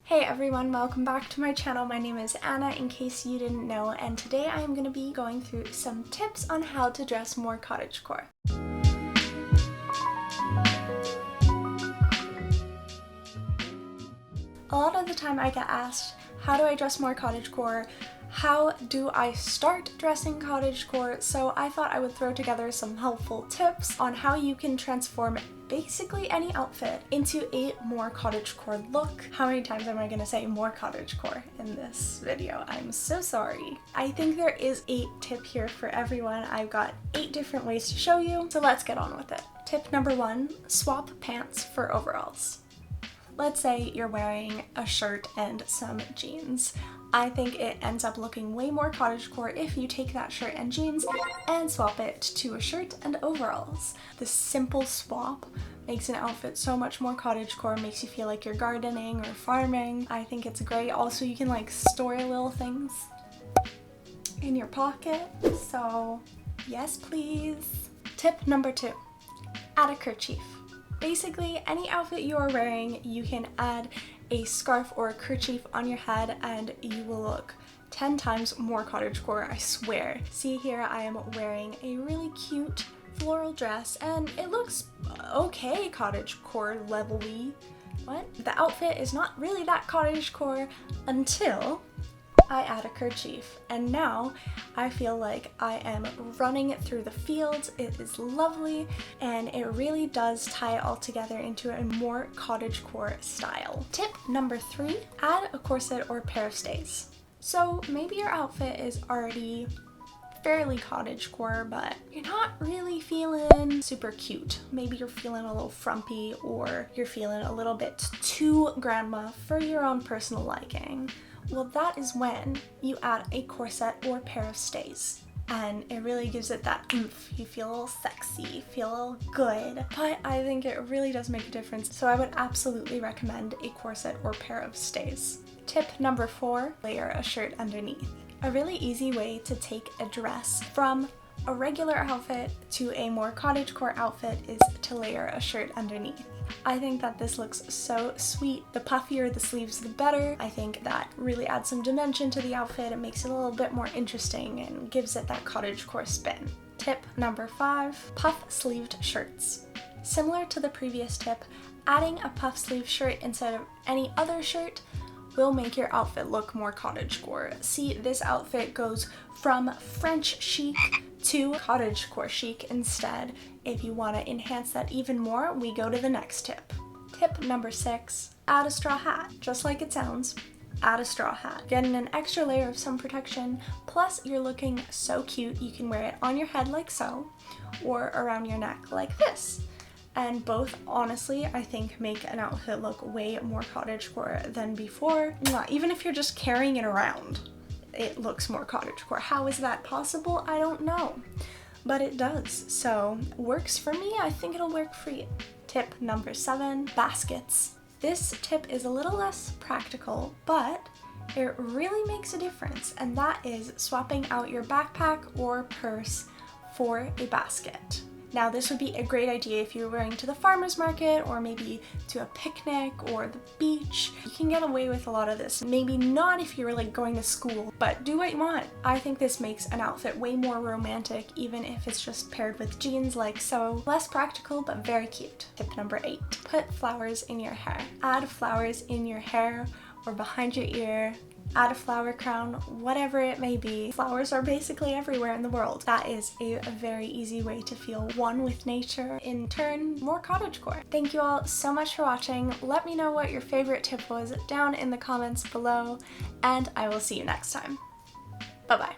Hey everyone, welcome back to my channel. My name is Anna, in case you didn't know, and today I am going to be going through some tips on how to dress more cottagecore. A lot of the time I get asked, how do I dress more cottagecore? How do I start dressing cottagecore? So I thought I would throw together some helpful tips on how you can transform basically any outfit into a more cottagecore look. How many times am I gonna say more cottagecore in this video? I'm so sorry. I think there is a tip here for everyone. I've got 8 different ways to show you, so let's get on with it. Tip number 1, swap pants for overalls. Let's say you're wearing a shirt and some jeans. I think it ends up looking way more cottagecore if you take that shirt and jeans and swap it to a shirt and overalls. This simple swap makes an outfit so much more cottagecore, makes you feel like you're gardening or farming. I think it's great. Also, you can like store little things in your pocket. So yes, please. Tip number 2, add a kerchief. Basically, any outfit you are wearing, you can add a scarf or a kerchief on your head and you will look 10 times more cottagecore, I swear. See here, I am wearing a really cute floral dress and it looks okay cottagecore level-y. What? The outfit is not really that cottagecore until I add a kerchief, and now I feel like I am running through the fields. It is lovely and it really does tie it all together into a more cottagecore style. Tip number 3, add a corset or a pair of stays. So maybe your outfit is already fairly cottagecore, but you're not really feeling super cute. Maybe you're feeling a little frumpy or you're feeling a little bit too grandma for your own personal liking. Well, that is when you add a corset or pair of stays. And it really gives it that oomph. You feel a little sexy, feel a little good. But I think it really does make a difference. So I would absolutely recommend a corset or pair of stays. Tip number 4, layer a shirt underneath. A really easy way to take a dress from a regular outfit to a more cottagecore outfit is to layer a shirt underneath. I think that this looks so sweet. The puffier the sleeves, the better. I think that really adds some dimension to the outfit. It makes it a little bit more interesting and gives it that cottagecore spin. Tip number 5, puff-sleeved shirts. Similar to the previous tip, adding a puff-sleeve shirt instead of any other shirt will make your outfit look more cottagecore. See, this outfit goes from French chic to cottagecore chic instead. If you want to enhance that even more, we go to the next tip. Tip number 6, add a straw hat. Just like it sounds, add a straw hat. Getting an extra layer of sun protection, plus you're looking so cute. You can wear it on your head like so, or around your neck like this. And both, honestly, I think make an outfit look way more cottagecore than before. Even if you're just carrying it around, it looks more cottagecore. How is that possible? I don't know, but it does. So works for me, I think it'll work for you. Tip number 7, baskets. This tip is a little less practical, but it really makes a difference, and that is swapping out your backpack or purse for a basket. Now, this would be a great idea if you're wearing to the farmer's market or maybe to a picnic or the beach. You can get away with a lot of this. Maybe not if you're like going to school, but do what you want. I think this makes an outfit way more romantic, even if it's just paired with jeans like so. Less practical, but very cute. Tip number 8, put flowers in your hair. Add flowers in your hair or behind your ear. Add a flower crown, whatever it may be. Flowers are basically everywhere in the world. That is a very easy way to feel one with nature, in turn, more cottagecore. Thank you all so much for watching. Let me know what your favorite tip was down in the comments below, and I will see you next time. Bye-bye.